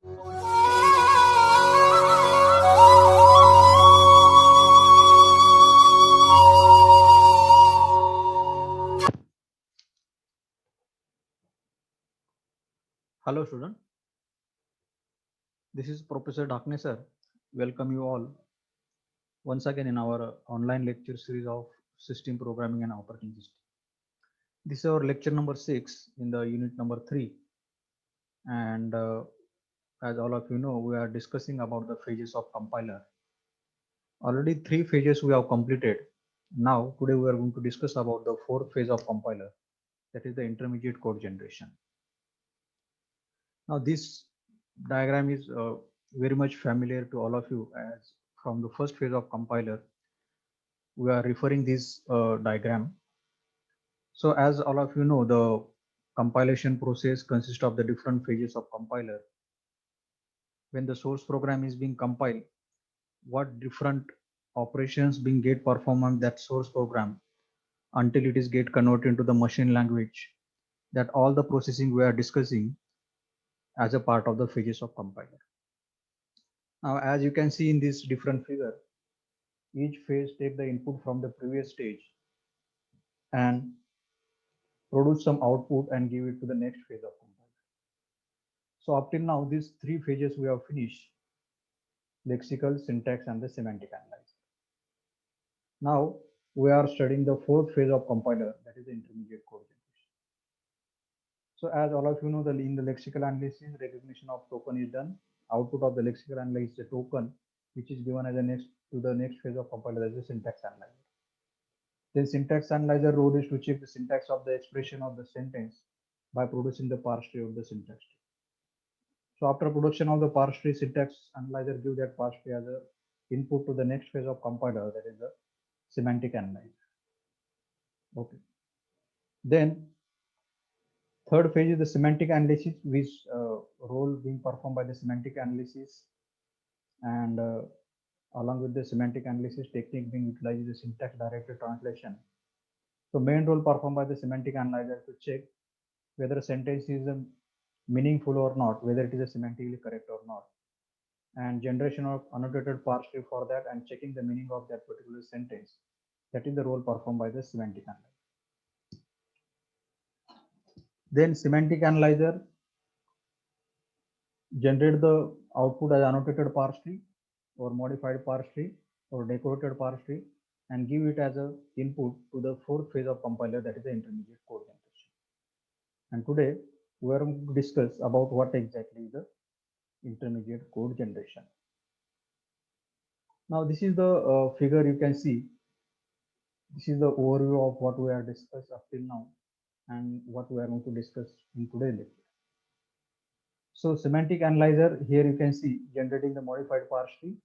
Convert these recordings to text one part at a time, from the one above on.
Hello student, this is Professor Dhakne sir. Welcome you all once again in our online lecture series of system programming and operating system. This is our lecture number 6 in the unit number 3, and as all of you know, we are discussing about the phases of compiler. Already 3 phases we have completed. Now today we are going to discuss about the 4th phase of compiler, that is the intermediate code generation. Now this diagram is very much familiar to all of you, as from the first phase of compiler we are referring this diagram. So as all of you know, the compilation process consists of the different phases of compiler. When the source program is being compiled, what different operations being get performed on that source program until it is get converted into the machine language, that all the processing we are discussing as a part of the phases of compiler. Now as you can see in this different figure, each phase take the input from the previous stage and produce some output and give it to the next phase of compiler. So up till now, these 3 phases we have finished: lexical, syntax, and the semantic analysis. Now we are studying the 4th phase of compiler, that is the intermediate code generation. So as all of you know, in the lexical analysis, recognition of token is done. Output of the lexical analysis is a token, which is given as a next to the next phase of compiler, as a syntax analyzer. Then syntax analyzer role is to check the syntax of the expression of the sentence by producing the parse tree of the syntax tree. So after production of the parse tree, syntax analyzer give that parse tree as a input to the next phase of compiler, that is the semantic analyzer. Okay. Then third phase is the semantic analysis, which role being performed by the semantic analysis, and along with the semantic analysis technique being utilized the syntax directed translation. So main role performed by the semantic analyzer to check whether a sentence is meaningful or not, whether it is semantically correct or not, and generation of annotated parse tree for that, and checking the meaning of that particular sentence. That is the role performed by the semantic analyzer. Then semantic analyzer generate the output as annotated parse tree or modified parse tree or decorated parse tree, and give it as a input to the 4th phase of compiler, that is the intermediate code generation. And today we are going to discuss about what exactly is the intermediate code generation. Now this is the figure you can see. This is the overview of what we are discussed up till now and what we are going to discuss in today's lecture. So semantic analyzer, here you can see generating the modified parse tree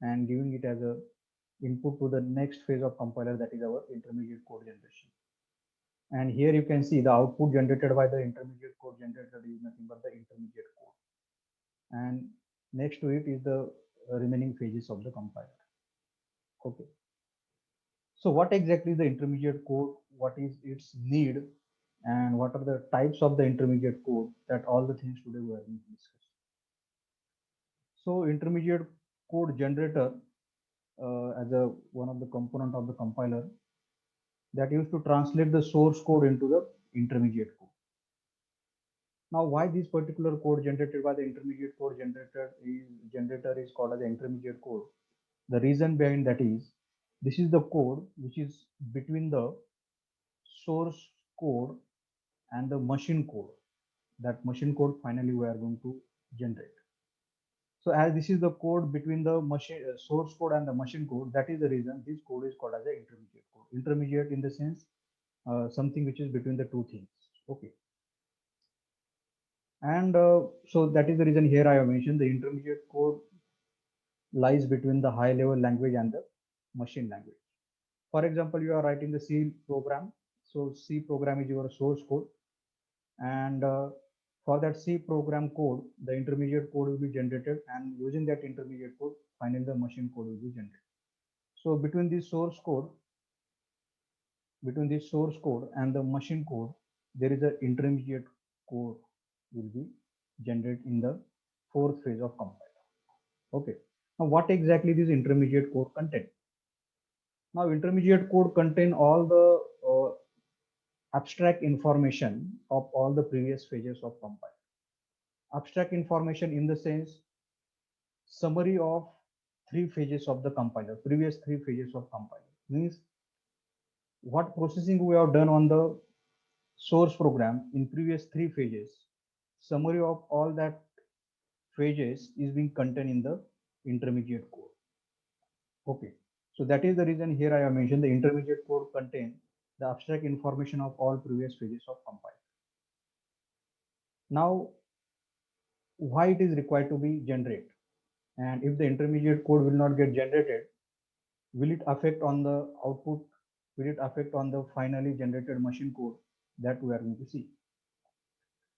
and giving it as a input to the next phase of compiler, that is our intermediate code generation. And here you can see the output generated by the intermediate code generator is nothing but the intermediate code, and next to it is the remaining phases of the compiler. Okay. So what exactly is the intermediate code, what is its need, and what are the types of the intermediate code, that all the things today we are going to discuss. So intermediate code generator as a one of the component of the compiler that used to translate the source code into the intermediate code. Now why this particular code generated by the intermediate code generator is called as the intermediate code? The reason behind that is, this is the code which is between the source code and the machine code. That machine code finally we are going to generate. So as this is the code between the machine source code and the machine code, that is the reason this code is called as the intermediate code. Intermediate in the sense something which is between the two things. Okay. And so that is the reason here I have mentioned the intermediate code lies between the high level language and the machine language. For example, you are writing the C program. So C program is your source code, and for that C program code, the intermediate code will be generated, and using that intermediate code, finally the machine code will be generated. So between this source code, and the machine code, there is an intermediate code will be generated in the fourth phase of compiler. Okay. Now, what exactly this intermediate code contain? Now, intermediate code contain all the abstract information of all the previous phases of compiler. Abstract information in the sense summary of three phases of the compiler, previous three phases of compiler. Means what processing we have done on the source program in previous three phases. Summary of all that phases is being contained in the intermediate code. Okay. So that is the reason here I have mentioned the intermediate code contain the abstract information of all previous phases of compile. Now, why it is required to be generated? And if the intermediate code will not get generated, will it affect on the output? Will it affect on the finally generated machine code that we are going to see?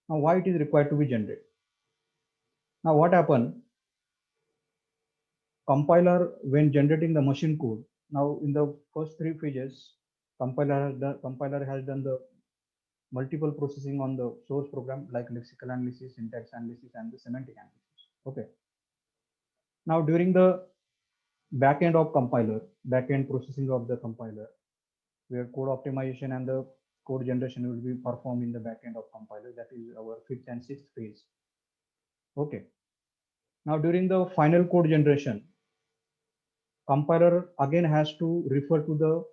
Now, why it is required to be generated? Now, what happened? Compiler, when generating the machine code, now in the first three phases, compiler has done the multiple processing on the source program like lexical analysis, syntax analysis, and the semantic analysis. Okay. Now during the backend of compiler, backend processing of the compiler, where code optimization and the code generation will be performed in the backend of compiler. That is our fifth and sixth phase. Okay. Now during the final code generation, compiler again has to refer to the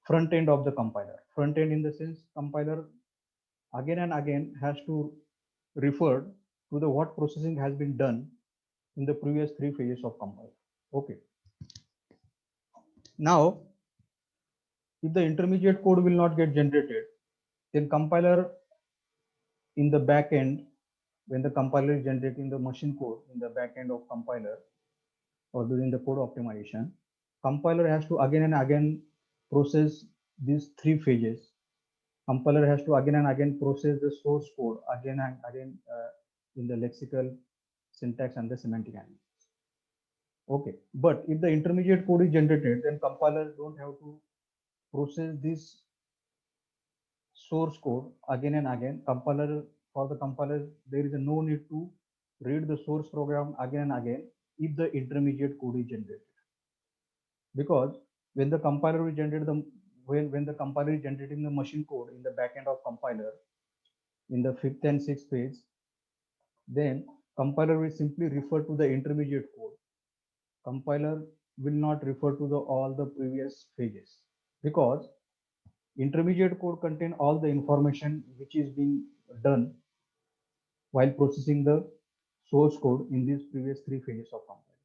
front end of the compiler. Front end in the sense compiler again and again has to refer to the what processing has been done in the previous three phases of compiler. Okay. Now, if the intermediate code will not get generated, then compiler in the back end, when the compiler is generating the machine code in the back end of compiler or during the code optimization, compiler has to again and again process these three phases. Compiler has to again and again process the source code again and again in the lexical, syntax, and the semantic analysis. Okay, but if the intermediate code is generated, then compilers don't have to process this source code again and again. Compiler for the compiler, there is no need to read the source program again and again if the intermediate code is generated. Because when the compiler will generate the when the compiler is generating the machine code in the backend of compiler in the fifth and sixth phase, then compiler will simply refer to the intermediate code. Compiler will not refer to the all the previous phases because intermediate code contain all the information which is being done while processing the source code in these previous three phases of compiler.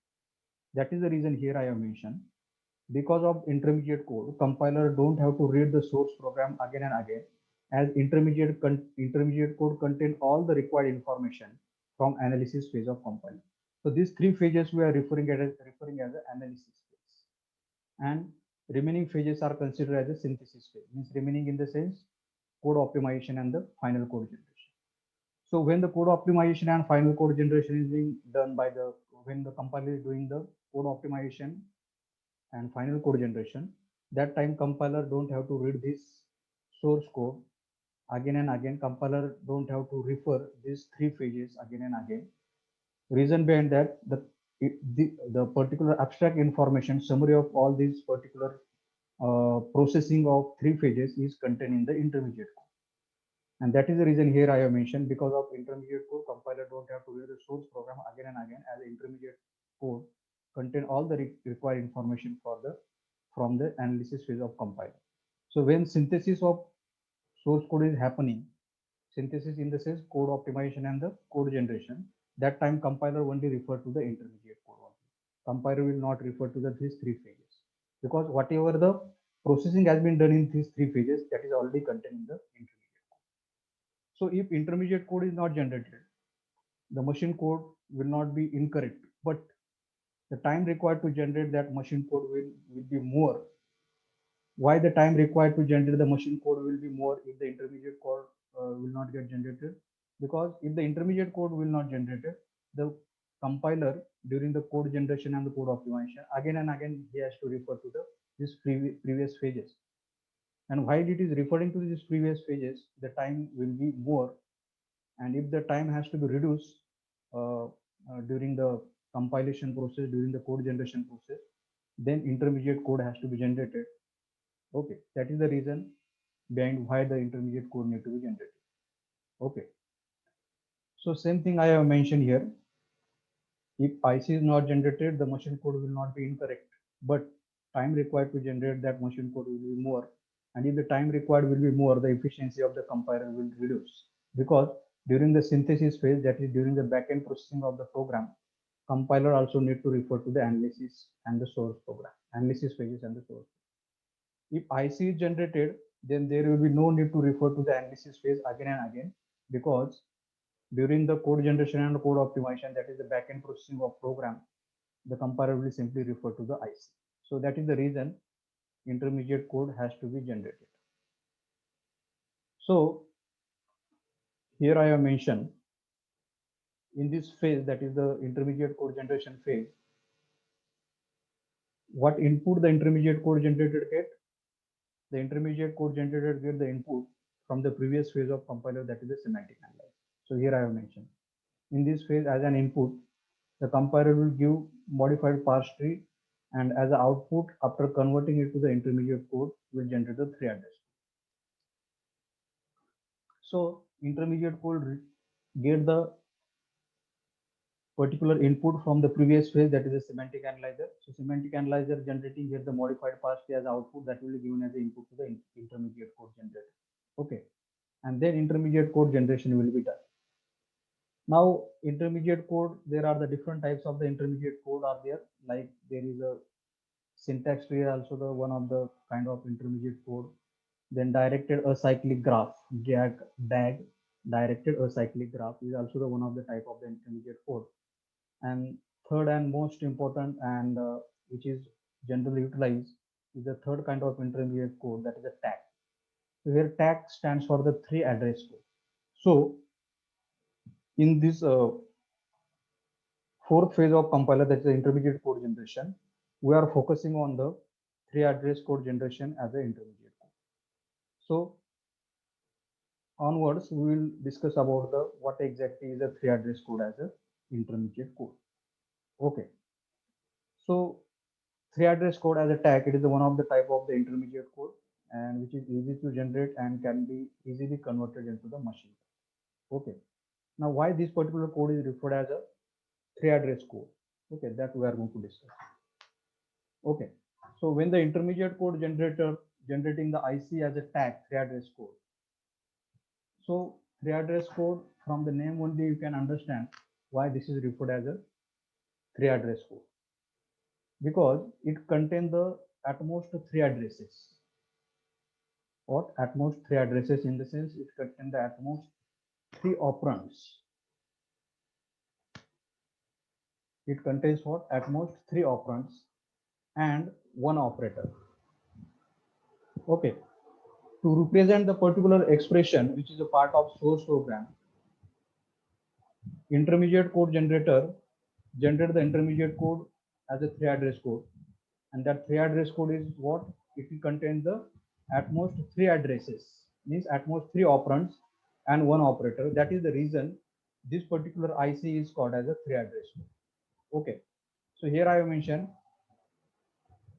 That is the reason here I have mentioned because of intermediate code, compiler don't have to read the source program again and again as intermediate code contain all the required information from analysis phase of compiler. So these three phases we are referring as the analysis phase, and remaining phases are considered as a synthesis phase. Means remaining in the sense code optimization and the final code generation. So when the code optimization and final code generation is being done by the when the compiler is doing the code optimization and final code generation, that time compiler don't have to read this source code again and again. Compiler don't have to refer these three phases again and again. Reason behind that, the particular abstract information summary of all these particular processing of three phases is contained in the intermediate code. And that is the reason here I have mentioned because of intermediate code, compiler don't have to read the source program again and again as intermediate code contain all the required information for the from the analysis phase of compiler. So when synthesis of source code is happening, synthesis in the sense code optimization and the code generation, that time compiler only refer to the intermediate code only. Compiler will not refer to these three phases because whatever the processing has been done in these three phases, that is already contained in the intermediate code. So if intermediate code is not generated, the machine code will not be incorrect, but the time required to generate that machine code will be more. Why the time required to generate the machine code will be more if the intermediate code will not get generated? Because if the intermediate code will not generated, the compiler during the code generation and the code optimization again and again he has to refer to the this previous phases. And while it is referring to these previous phases, the time will be more. And if the time has to be reduced, during the compilation process, during the code generation process, then intermediate code has to be generated. Okay, that is the reason behind why the intermediate code need to be generated. Okay, so same thing I have mentioned here. If IC is not generated, the machine code will not be incorrect, but time required to generate that machine code will be more. And if the time required will be more, the efficiency of the compiler will reduce, because during the synthesis phase, that is during the backend processing of the program, compiler also need to refer to the analysis and the source program, analysis phases and the source. If IC is generated, then there will be no need to refer to the analysis phase again and again, because during the code generation and code optimization, that is the backend processing of program, the compiler will simply refer to the IC. So that is the reason intermediate code has to be generated. So here I have mentioned in this phase, that is the intermediate code generation phase, what input the intermediate code generated get. The intermediate code generated get the input from the previous phase of compiler, that is the semantic analysis. So here I have mentioned in this phase as an input, the compiler will give modified parse tree, and as an output, after converting it to the intermediate code, will generate the tree address. So intermediate code get the particular input from the previous phase, that is a semantic analyzer. So semantic analyzer generating here the modified parse tree as output, that will be given as the input to the intermediate code generator. Okay, and then intermediate code generation will be done. Now intermediate code, there are the different types of the intermediate code are there. Like there is a syntax tree, also the one of the kind of intermediate code. Then directed acyclic graph, DAG, directed acyclic graph is also the one of the type of the intermediate code. And third and most important, and which is generally utilized, is the third kind of intermediate code, that is a tag. So here tag stands for the three address code. So in this fourth phase of compiler, that is the intermediate code generation, we are focusing on the three address code generation as an intermediate code. So onwards, we will discuss about the what exactly is a three address code as a intermediate code. Okay, so three address code as a tag, it is the one of the type of the intermediate code, and which is easy to generate and can be easily converted into the machine. Okay, now why this particular code is referred as a three address code? Okay, that we are going to discuss. Okay, so when the intermediate code generator generating the IC as a tag three address code, so three address code, from the name only you can understand why this is referred as a three address code, because it contains the at most three addresses. What at most three addresses, in the sense it contains the at most three operands. It contains what at most three operands and one operator. Okay, to represent the particular expression which is a part of source program, intermediate code generator generate the intermediate code as a three address code, and that three address code is what it will contain the at most three addresses, means at most three operands and one operator. That is the reason this particular IC is called as a three address code. Okay, so here I have mentioned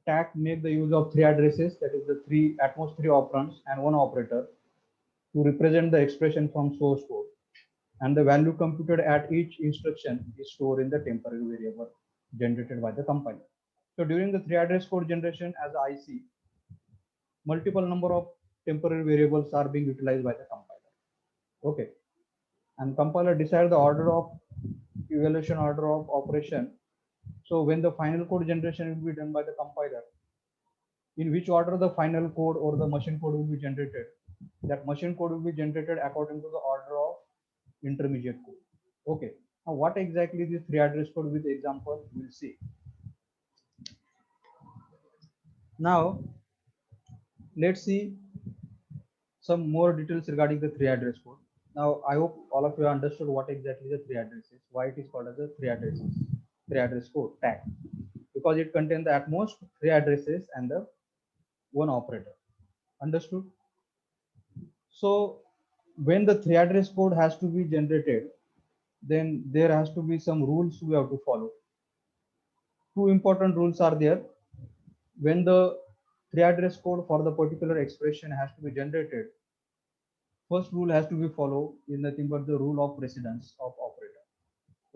tag make the use of three addresses, that is the three at most three operands and one operator, to represent the expression from source code, and the value computed at each instruction is stored in the temporary variable generated by the compiler. So during the three address code generation as IC, multiple number of temporary variables are being utilized by the compiler. Okay, and compiler decide the order of evaluation, order of operation. So when the final code generation will be done by the compiler, in which order the final code or the machine code will be generated, that machine code will be generated according to the order of intermediate code. Okay, now what exactly this three address code with example we'll see. Now let's see some more details regarding the three address code. Now I hope all of you understood what exactly the three address is, why it is called as a three address code tag, because it contains the at most three addresses and the one operator. Understood? So when the three address code has to be generated, then there has to be some rules we have to follow. Two important rules are there. When the three address code for the particular expression has to be generated, first rule has to be followed is nothing but the rule of precedence of operator.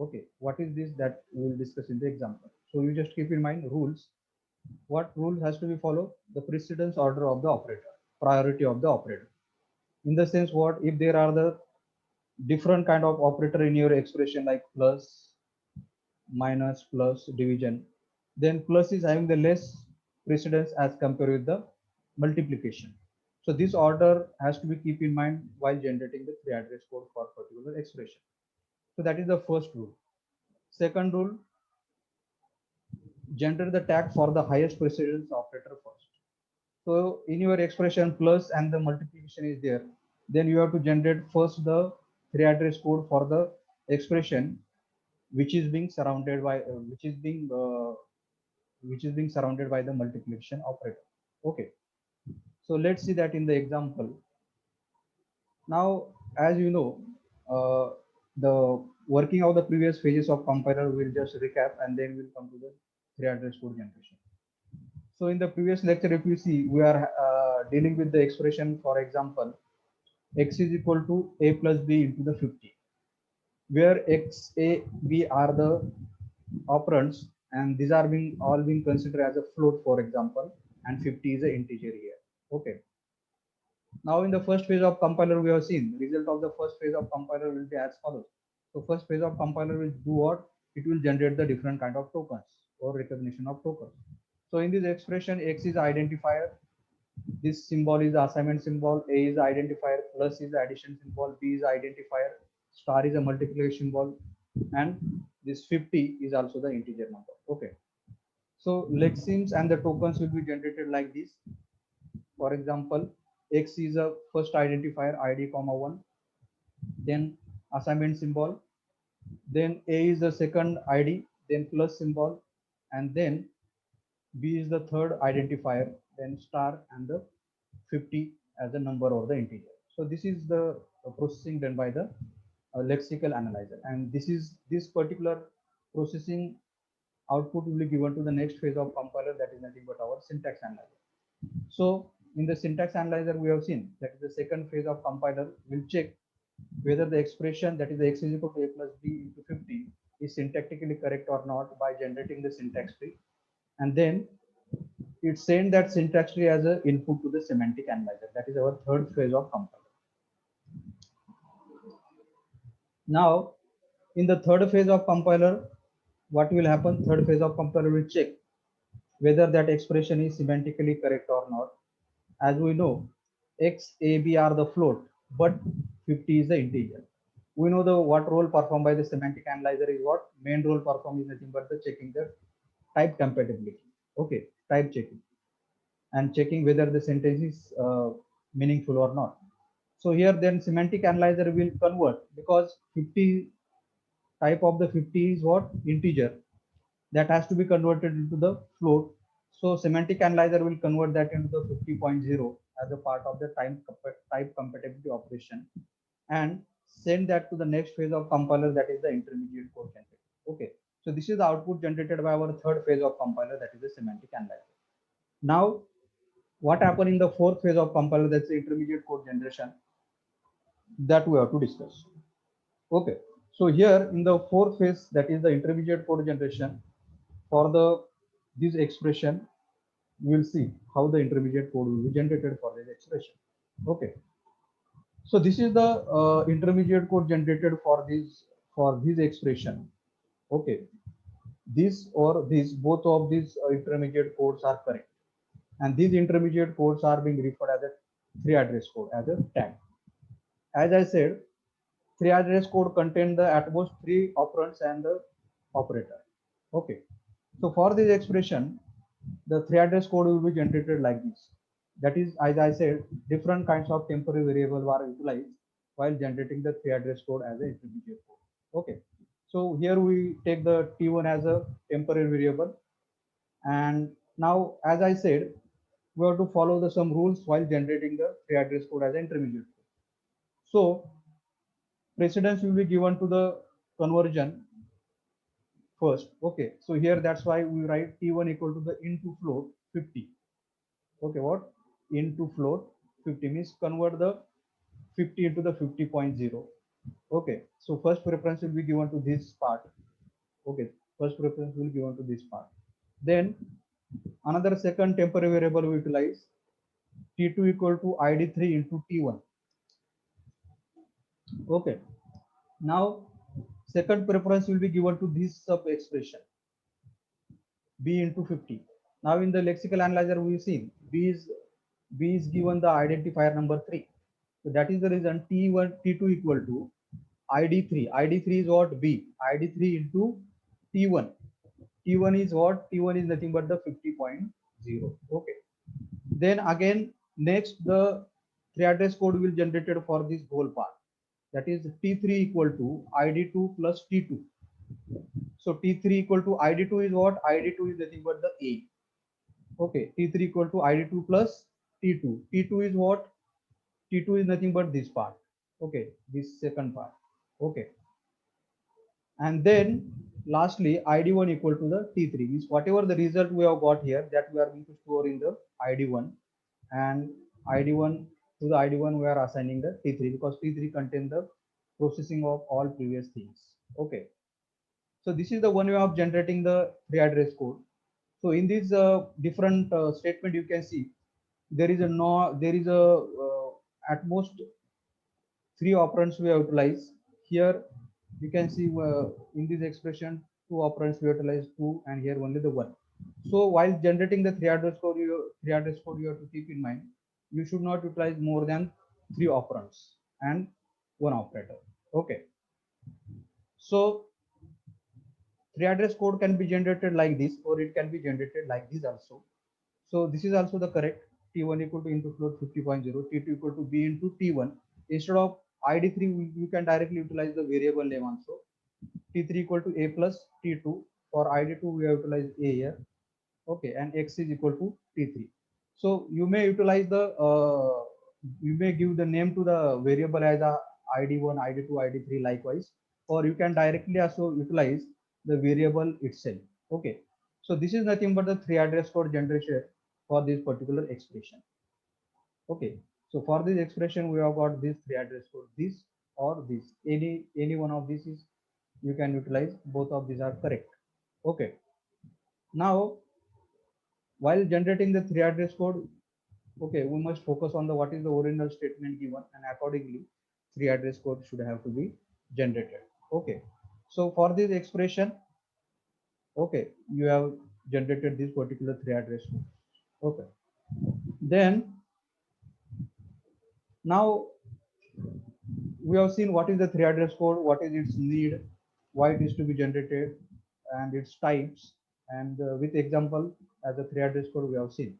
Okay, what is this that we will discuss in the example? So you just keep in mind rules. What rule has to be followed? The precedence order of the operator, priority of the operator. In the sense, what if there are the different kind of operator in your expression like plus, minus, plus, division, then plus is having the less precedence as compared with the multiplication. So this order has to be keep in mind while generating the three address code for particular expression. So that is the first rule. Second rule, generate the tag for the highest precedence operator first. So in your expression plus and the multiplication is there, then you have to generate first the three address code for the expression which is being surrounded by which is being surrounded by the multiplication operator. Okay, so let's see that in the example. Now, as you know, the working of the previous phases of compiler will just recap and then we'll come to the three address code generation. So in the previous lecture, if you see, we are dealing with the expression, for example, x is equal to a plus b into the 50, where x, a, b are the operands, and these are being all being considered as a float, for example, and 50 is an integer here. Okay. Now in the first phase of compiler, we have seen result of the first phase of compiler will be as follows. So first phase of compiler will do what? It will generate the different kind of tokens or recognition of tokens. So in this expression, x is identifier, this symbol is the assignment symbol, a is the identifier, plus is the addition symbol, b is the identifier, star is a multiplication symbol, and this 50 is also the integer number. Okay. So lexemes and the tokens will be generated like this. For example, x is a first identifier id comma 1, then assignment symbol, then a is the second id, then plus symbol, and then b is the third identifier, then star, and the 50 as a number or the integer. So this is the processing done by the lexical analyzer, and this particular processing output will be given to the next phase of compiler, that is nothing but our syntax analyzer. So in the syntax analyzer, we have seen that is the second phase of compiler will check whether the expression, that is the x is equal to a plus b into 50, is syntactically correct or not by generating the syntax tree, and then it send that syntax tree as an input to the semantic analyzer. That is our third phase of compiler. Now, in the third phase of compiler, what will happen? Third phase of compiler will check whether that expression is semantically correct or not. As we know, x, a, b are the float, but 50 is the integer. We know the what role performed by the semantic analyzer is what? Main role performed is nothing but the checking the type compatibility. Okay, type checking and checking whether the sentence is meaningful or not. So here then semantic analyzer will convert, because 50 type of the 50 is what? Integer, that has to be converted into the float. So semantic analyzer will convert that into the 50.0 as a part of the type compatibility operation and send that to the next phase of compiler, that is the intermediate code generator. Okay, so this is the output generated by our third phase of compiler, that is the semantic analyzer. Now what happened in the fourth phase of compiler, that's the intermediate code generation, that we have to discuss. Okay, so here in the fourth phase, that is the intermediate code generation, for the this expression we will see how the intermediate code will be generated for this expression. Okay, so this is the intermediate code generated for this expression. Okay, this or this, both of these intermediate codes are correct, and these intermediate codes are being referred as a three address code, as a tag. As I said, three address code contain the at most three operands and the operator. Okay, so for this expression, the three address code will be generated like this. That is, as I said, different kinds of temporary variables are utilized while generating the three address code as an intermediate code. Okay, so here we take the T1 as a temporary variable, and now as I said, we have to follow the some rules while generating the three address code as an intermediate code. So precedence will be given to the conversion first. Okay, so here that's why we write T1 equal to the into float 50. Okay, what into float 50 means convert the 50 into the 50.0. Okay, so first preference will be given to this part. Okay, first preference will be given to this part. Then another second temporary variable we utilize T2 equal to ID3 into T1. Okay, now second preference will be given to this sub expression b into 50. Now in the lexical analyzer we see b is given the identifier number 3. So that is the reason T1 T2 equal to ID3. ID3 is what? B. ID3 into T1. T1 is what? T1 is nothing but the 50.0. Okay. Then again, next the 3 address code will generated for this whole part. That is T3 equal to ID2 plus T2. So T3 equal to ID2 is what? ID2 is nothing but the A. Okay. T3 equal to ID2 plus T2. T2 is what? T2 is nothing but this part. Okay. This second part. Okay. And then lastly, ID1 equal to the T3 means whatever the result we have got here that we are going to store in the ID1, and ID1 to the ID1 we are assigning the T3 because T3 contains the processing of all previous things. Okay. So this is the one way of generating the 3 address code. So in this different statement you can see there is a at most 3 operands we have utilized. Here you can see in this expression 2 operands we utilize 2 and here only the 1. So while generating the 3 address code, 3 address code you have to keep in mind you should not utilize more than 3 operands and 1 operator. Okay. So 3 address code can be generated like this or it can be generated like this also. So this is also the correct T1 equal to into float 50.0, T2 equal to B into T1. Instead of ID3, you can directly utilize the variable name also. T3 equal to A plus T2. For ID2, we have utilized A here. Okay, and X is equal to T3. So you may utilize you may give the name to the variable as a ID1, ID2, ID3 likewise, or you can directly also utilize the variable itself. Okay, so this is nothing but the 3 address code generation for this particular expression. Okay, so for this expression we have got this 3 address code, this or this, any one of these is you can utilize, both of these are correct. Okay, now while generating the 3 address code, okay, we must focus on the what is the original statement given, and accordingly 3 address code should have to be generated. Okay, so for this expression, okay, you have generated this particular 3 address code. Okay, then now we have seen what is the 3 address code, what is its need, why it is to be generated, and its types, and with example as a 3 address code we have seen.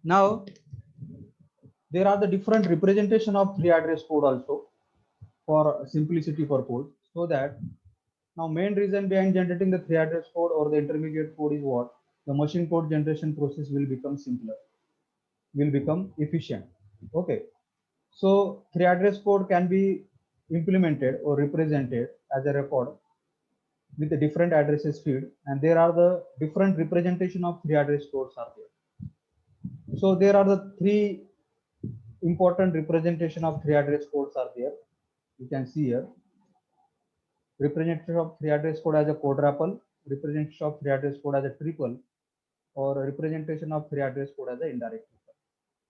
Now there are the different representation of 3 address code also for simplicity purpose, so that now main reason behind generating the 3 address code or the intermediate code is what? The machine code generation process will become simpler, will become efficient. Okay, so 3 address code can be implemented or represented as a record with the different addresses field, and there are the different representation of 3 address codes are there. So there are the 3 important representation of 3 address codes are there. You can see here representation of 3 address code as a quadruple, representation of 3 address code as a triple, or a representation of 3 address code as an indirect triple.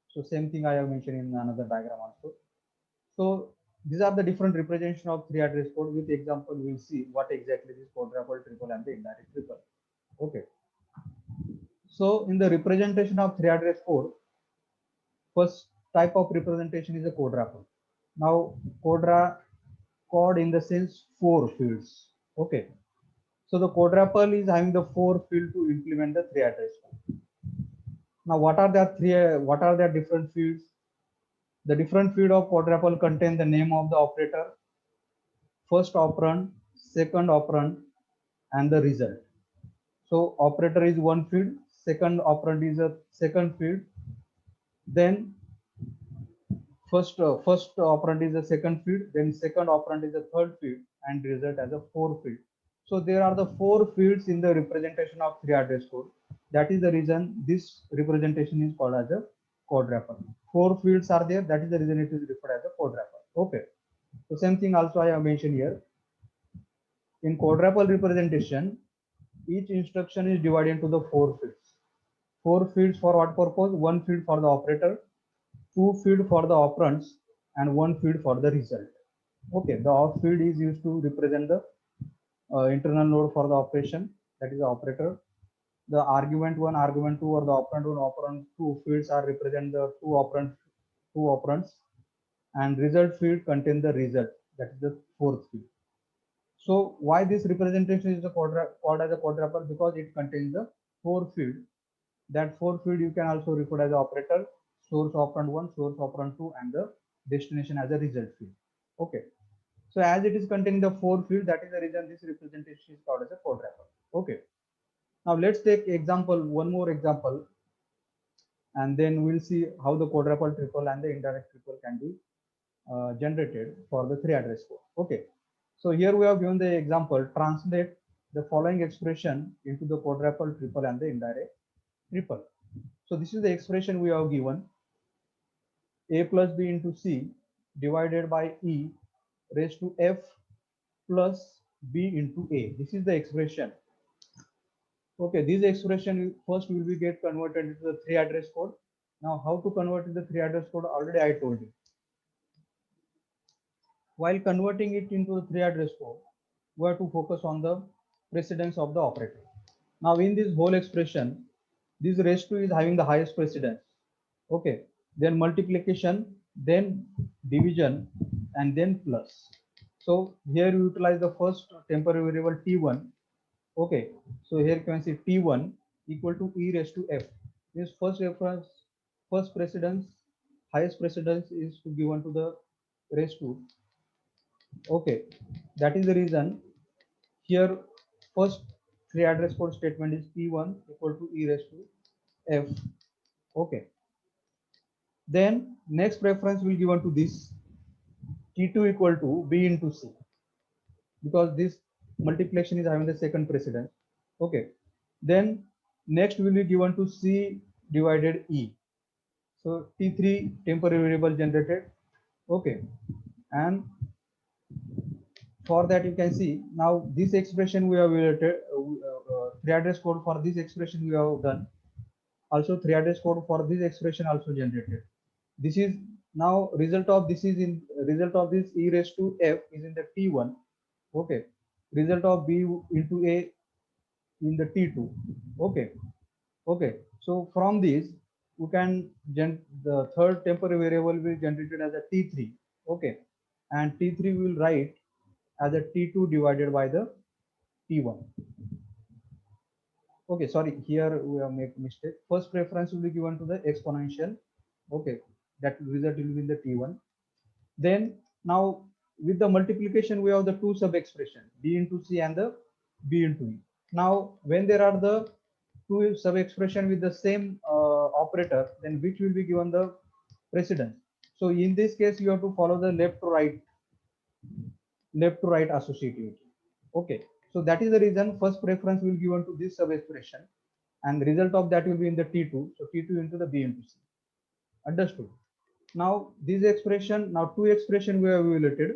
So same thing I have mentioned in another diagram also. So these are the different representation of 3 address code. With example, we will see what exactly is quadruple, triple, and the indirect triple. Okay. So in the representation of 3 address code, first type of representation is a quadruple. Now quad in the sense 4 fields. Okay. So the quadruple is having the 4 field to implement the 3 address code. Now what are the different fields? The different field of quadruple contain the name of the operator, first operand, second operand, and the result. So operator is one field, second operand is a second field, then first operand is the second field, then second operand is the third field, and result as a four field. So there are the four fields in the representation of three address code. That is the reason this representation is called as a quadruple. Four fields are there. That is the reason it is referred as a quadruple. Okay. So same thing also I have mentioned here. In quadruple representation, each instruction is divided into the four fields. Four fields for what purpose? One field for the operator, two field for the operands, and one field for the result. Okay, the off field is used to represent the internal node for the operation, that is the operator. The argument one, argument two, or the operand one, operand two fields are represent the two operands, and result field contain the result, that is the fourth field. So why this representation is called as a quadruple? Because it contains the four field. That four field you can also refer as operator, source operand one, source operand two, and the destination as a result field. Okay. So as it is containing the four field, that is the reason this representation is called as a quadruple. Okay. Now let's take example, one more example, and then we'll see how the quadruple, triple, and the indirect triple can be generated for the three address code. Okay. So here we have given the example, translate the following expression into the quadruple, triple, and the indirect triple. So this is the expression we have given, a plus b into c divided by e raised to f plus b into a. This is the expression. Okay, this expression first will be get converted into the three address code. Now how to convert in the three address code, already I told you. While converting it into the three address code, we have to focus on the precedence of the operator. Now in this whole expression, this raised to is having the highest precedence. Okay, then multiplication, then division, and then plus. So here you utilize the first temporary variable t1. Okay, so here you can see t1 equal to e raised to f. This first reference, first precedence, highest precedence is to given to the raised to. Okay, that is the reason here first three address code statement is t1 equal to e raised to f. Okay, then next preference will given to this t2 equal to b into c, because this multiplication is having the second precedence. Okay, then next will be given to c divided e. So t3 temporary variable generated. Okay, and for that you can see now this expression we have related three address code for this expression we have done. Also three address code for this expression also generated. This is now result of this is in result of this e raised to f is in the t1. Okay, result of b into a in the t2. Okay, okay, so from this we can the third temporary variable will be generated as a t3. Okay, and t3 will write as a t2 divided by the t1. Okay, sorry, here we have made mistake. First preference will be given to the exponential. Okay, that result will be in the t1. Then now with the multiplication we have the two sub expression, b into c and the b into e. Now when there are the two sub expression with the same operator, then which will be given the precedence. So in this case you have to follow the left to right associativity. Okay, so that is the reason first preference will given to this sub expression, and the result of that will be in the t2. So t2 into the b into c. Understood? Now this expression, now two expression we have evaluated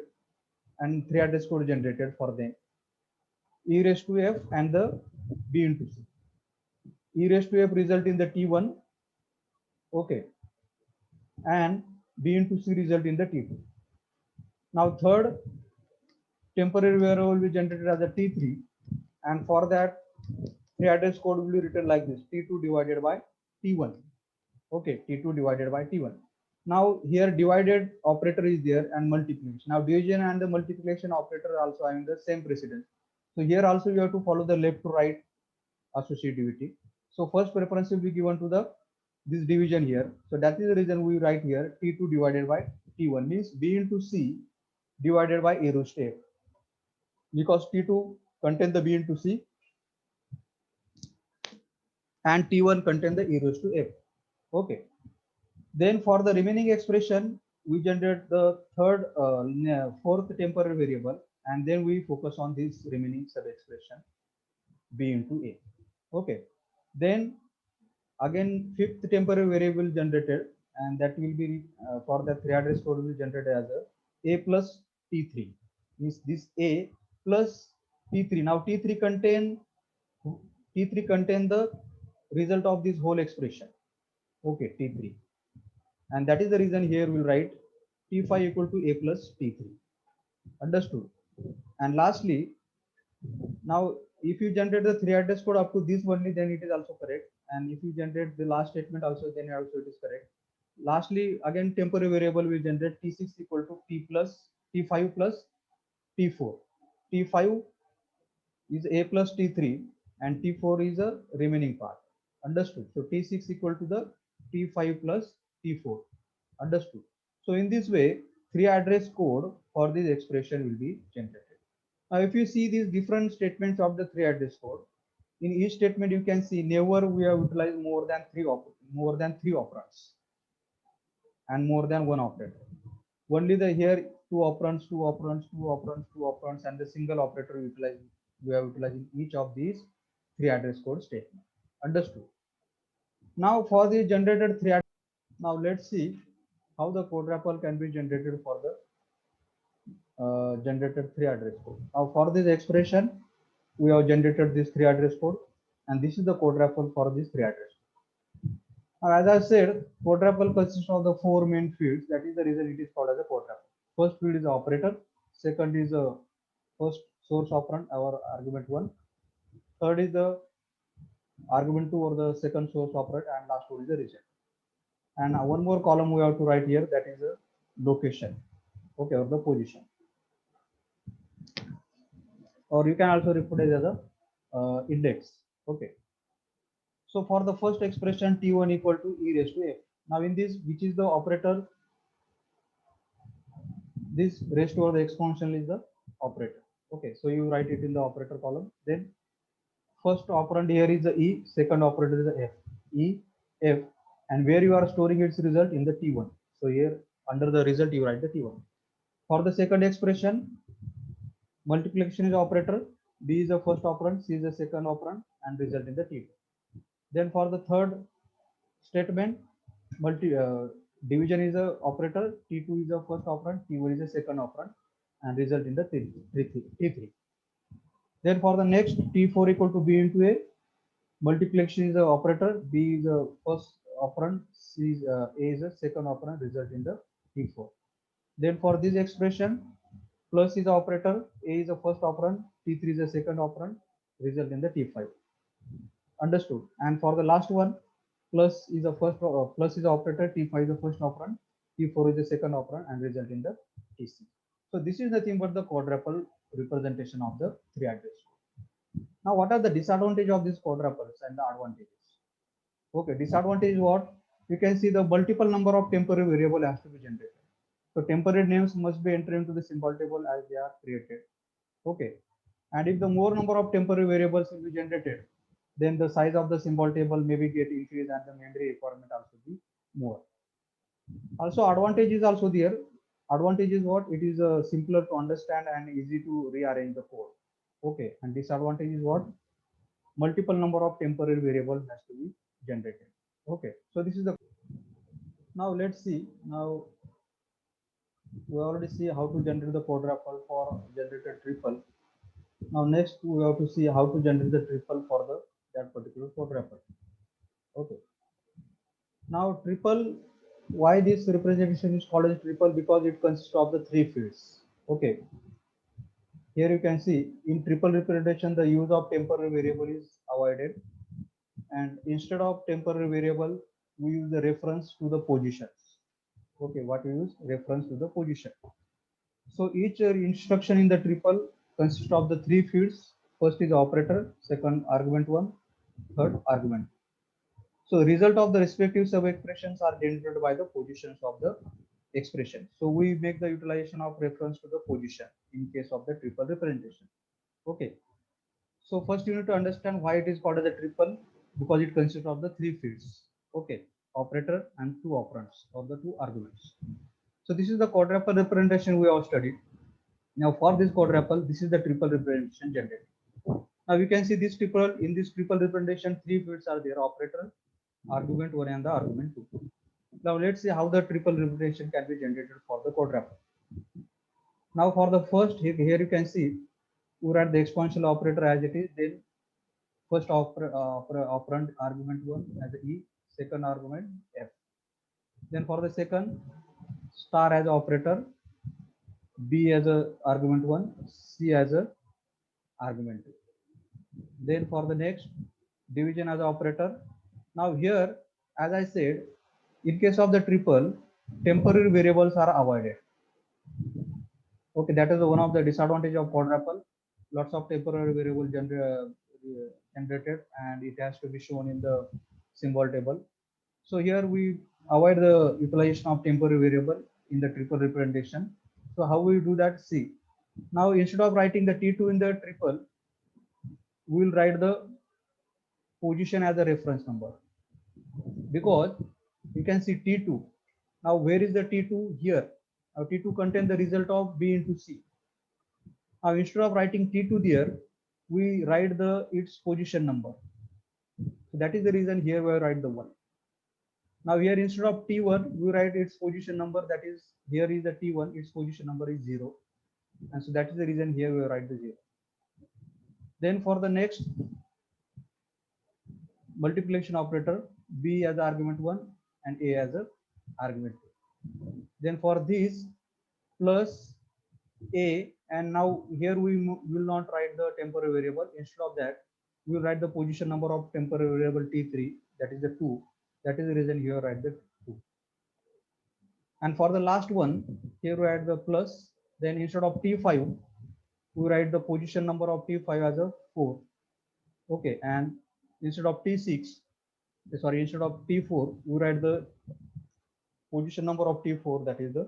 and three address code generated for them, e raised to f and the b into c. E raised to f result in the t1. Okay, and b into c result in the t2. Now third temporary variable will be generated as a t3, and for that three address code will be written like this, t2 divided by t1. Okay, t2 divided by t1. Now here divided operator is there and multiplication. Now division and the multiplication operator are also having the same precedence. So here also you have to follow the left to right associativity. So first preference will be given to the this division here. So that is the reason we write here t2 divided by t1 means b into c divided by a raised to f, because t2 contain the b into c and t1 contain the e raised to f. Okay, then for the remaining expression we generate the fourth temporary variable, and then we focus on this remaining sub expression b into a. Okay, then again fifth temporary variable generated, and that will be for the 3 address code will be generated as a plus t3, means this a plus t3. Now t3 contain the result of this whole expression. Okay, t3, and that is the reason here we'll write t5 equal to a plus t3. Understood? And lastly, now if you generate the 3 address code up to this only, then it is also correct, and if you generate the last statement also, then also it is correct. Lastly, again temporary variable will generate t6 equal to t5 plus t4. T5 is a plus t3, and t4 is a remaining part. Understood? So t6 equal to the t5 plus t4. Understood? So in this way, 3 address code for this expression will be generated. Now if you see these different statements of the 3 address code, in each statement you can see never we have utilized more than three operands and more than one operator. Only the here two operands, and the single operator we have utilized in each of these 3 address code statement. Understood? Now for the generated now let's see how the code wrapper can be generated for the generated 3 address code. Now for this expression, we have generated this 3 address code, and this is the code wrapper for this 3 address code. Now, as I said, code wrapper consists of the 4 main fields. That is the reason it is called as a code wrapper. First field is the operator. Second is the first source operand, our argument 1. Third is the argument 2 or the second source operand, and last one is the result. And one more column we have to write here, that is the location, okay, or the position, or you can also refer it as a index. Okay, so for the first expression t1 equal to e raised to f. Now in this, which is the operator, this raised to or the exponential is the operator. Okay, so you write it in the operator column. Then first operand here is the e, second operator is the f, e, f, and where you are storing its result in the t1. So here under the result you write the t1. For the second expression, multiplication is operator, b is the first operand, c is the second operand, and result in the t2. Then for the third statement, division is the operator, t2 is the first operand, t1 is the second operand, and result in the t3. Then for the next, t4 equal to b into a, multiplication is the operator, b is the first operand, c is, a is the second operand, result in the t4. Then for this expression, plus is the operator, a is the first operand, t3 is the second operand, result in the t5. Understood? And for the last one, plus is the operator, t5 is the first operand, t4 is the second operand, and result in the t6. So this is nothing but the quadruple representation of the 3 address. Now what are the disadvantage of these quadruples and the advantages? Okay, disadvantage is what? You can see the multiple number of temporary variable has to be generated. So temporary names must be entered into the symbol table as they are created. Okay, and if the more number of temporary variables will be generated, then the size of the symbol table may be get increased and the memory requirement also be more. Also advantage is also there. Advantage is what? It is simpler to understand and easy to rearrange the code. Okay, and disadvantage is what? Multiple number of temporary variables has to be generated. Okay, so this is the. Now let's see. Now we already see how to generate the quadruple for generated triple. Now next we have to see how to generate the triple for the that particular quadruple. Okay. Now triple, why this representation is called as triple? Because it consists of the 3 fields. Okay. Here you can see in triple representation the use of temporary variable is avoided, and instead of temporary variable we use the reference to the positions. Okay, what we use? Reference to the position. So each instruction in the triple consists of the 3 fields. First is operator, second argument 1, third argument. So result of the respective sub expressions are denoted by the positions of the expression. So we make the utilization of reference to the position in case of the triple representation. Okay. So first you need to understand why it is called as a triple, because it consists of the 3 fields. Okay, operator and 2 operands or the 2 arguments. So this is the quadruple representation we have studied. Now for this quadruple, this is the triple representation generated. Now you can see this triple, in this triple representation, three fields are there: operator, argument 1 and the argument 2. Now let's see how the triple representation can be generated for the quadruple. Now for the first, here you can see we write the exponential operator as it is, then first operand argument 1 as a E, second argument F. Then for the second, star as operator, B as a argument 1, C as a argument 2. Then for the next, division as operator. Now here, as I said, in case of the triple, temporary variables are avoided. Okay, that is one of the disadvantage of quadruple. Lots of temporary variable generated, and it has to be shown in the symbol table. So here we avoid the utilization of temporary variable in the triple representation. So how we do that? See, now instead of writing the T2 in the triple, we will write the position as a reference number, because you can see T2. Now where is the T2? Here. Now T2 contains the result of B into C. Now instead of writing T2 there, we write the its position number. So that is the reason here we write the 1. Now here instead of T1, we write its position number, that is, here is the T1, its position number is 0. And so that is the reason here we write the 0. Then for the next multiplication operator, B as argument 1 and A as a argument 2. Then for this, plus A, and now here we will not write the temporary variable. Instead of that, we will write the position number of temporary variable T3, that is the 2. That is the reason here write the 2. And for the last one, here we add the plus. Then instead of T5, we write the position number of T5 as a 4. Okay, and instead of T6, instead of T4, we write the position number of T4, that is the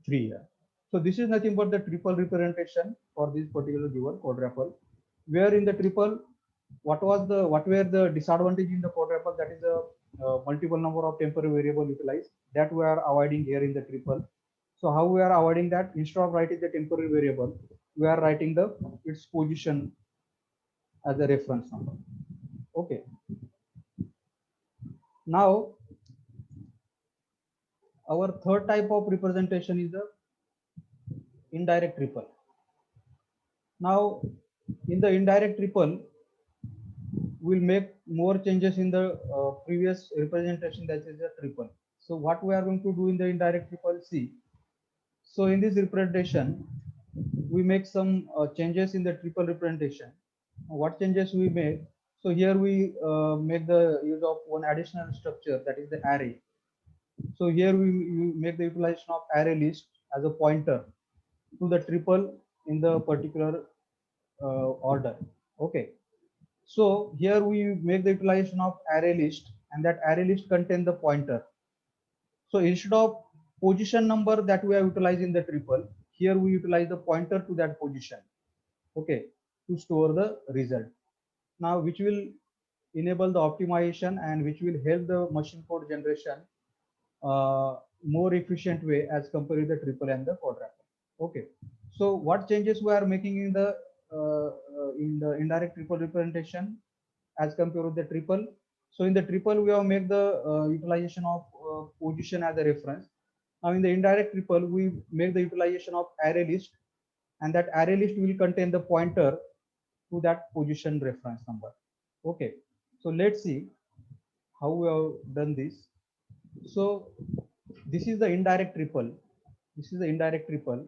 3 here. So this is nothing but the triple representation for this particular given quadruple. Where in the triple, what were the disadvantage in the quadruple? That is a multiple number of temporary variable utilized, that we are avoiding here in the triple. So how we are avoiding that? Instead of writing the temporary variable, we are writing the its position as a reference number. Okay. Now our third type of representation is the indirect triple. Now in the indirect triple, we'll make more changes in the previous representation, that is a triple. So what we are going to do in the indirect triple, see. So in this representation, we make some changes in the triple representation. What changes we make? So here we make the use of one additional structure, that is the array. So here we make the utilization of array list as a pointer to the triple in the particular order. Okay. So here we make the utilization of array list, and that array list contains the pointer. So instead of position number that we are utilizing the triple, here we utilize the pointer to that position. Okay, to store the result. Now which will enable the optimization and which will help the machine code generation more efficient way as compared to the triple and the quadruple. Okay, so what changes we are making in the indirect triple representation as compared to the triple? So in the triple, we have made the utilization of position as a reference. Now in the indirect triple, we make the utilization of array list, and that array list will contain the pointer to that position reference number. Okay, so let's see how we have done this. So this is the indirect triple. This is the indirect triple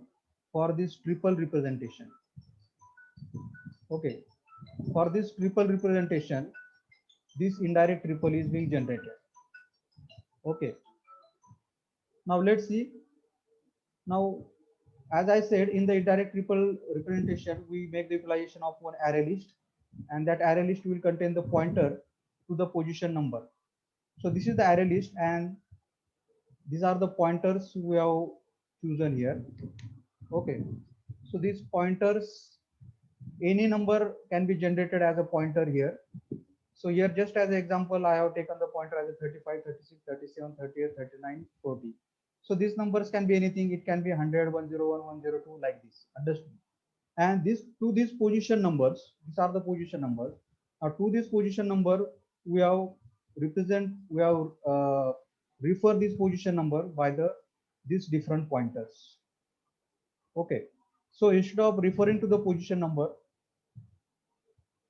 for this triple representation. Okay, for this triple representation, this indirect triple is being generated. Okay, now let's see. Now, as I said, in the indirect triple representation, we make the utilization of one array list, and that array list will contain the pointer to the position number. So this is the array list, and these are the pointers we have chosen here. Okay, so these pointers, any number can be generated as a pointer here. So here, just as an example, I have taken the pointer as a 35, 36, 37, 38, 39, 40. So these numbers can be anything. It can be 100, 101, 102 like this. Understood? And this to these position numbers, these are the position numbers. To this position number, we have we have refer this position number by the these different pointers. Okay. So instead of referring to the position number,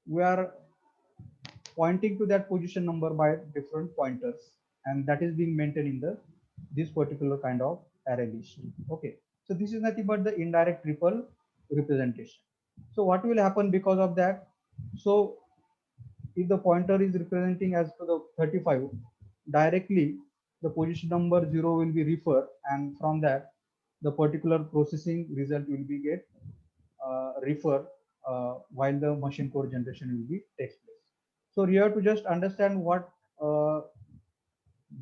we are pointing to that position number by different pointers, and that is being maintained in the this particular kind of array list. Okay, so this is nothing but the indirect triple representation. So what will happen because of that? So if the pointer is representing as to the 35, directly the position number 0 will be referred, and from that the particular processing result will be get refer while the machine code generation will be takes place. So you have to just understand what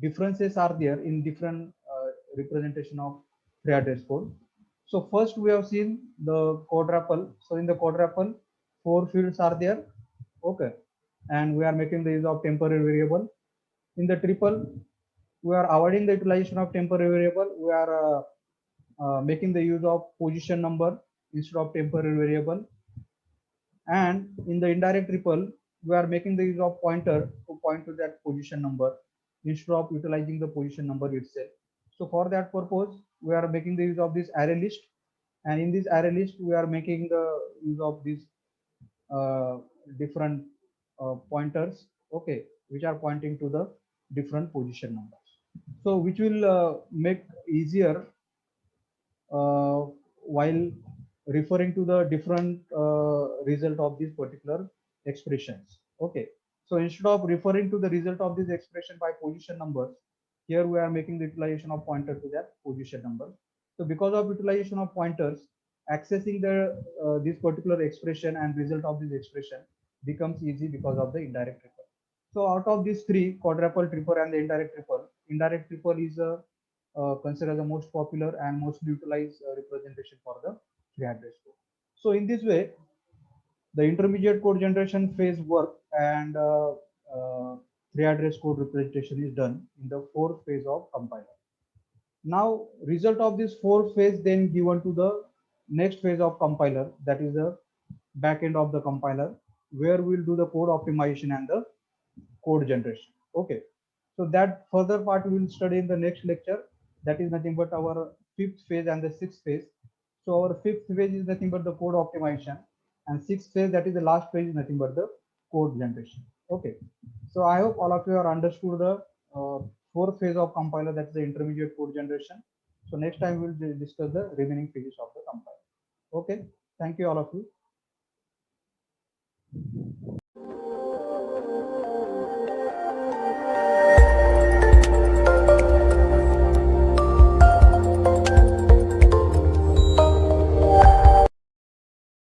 differences are there in different representation of three address code. So first we have seen the quadruple. So in the quadruple, four fields are there. Okay, and we are making the use of temporary variable. In the triple, we are avoiding the utilization of temporary variable. We are making the use of position number instead of temporary variable. And in the indirect triple, we are making the use of pointer to point to that position number instead of utilizing the position number itself. So for that purpose, we are making the use of this array list. And in this array list, we are making the use of these uh, different pointers, okay, which are pointing to the different position numbers. So which will make easier while referring to the different result of these particular expressions. Okay, so instead of referring to the result of this expression by position numbers, here we are making the utilization of pointer to that position number. So because of utilization of pointers, accessing the this particular expression and result of this expression becomes easy because of the indirect triple. So out of these three, quadruple, triple, and the indirect triple is a considered as the most popular and most utilized representation for the three address code. So in this way, the intermediate code generation phase work and three address code representation is done in the fourth phase of compiler. Now, result of this fourth phase then given to the next phase of compiler, that is the back end of the compiler, where we'll do the code optimization and the code generation. Okay, so that further part we will study in the next lecture. That is nothing but our fifth phase and the sixth phase. So our fifth phase is nothing but the code optimization, and sixth phase, that is the last phase, is nothing but the code generation. Okay, so I hope all of you are understood the fourth phase of compiler, that's the intermediate code generation. So next time we'll discuss the remaining phases of the compiler. Okay, thank you all of you.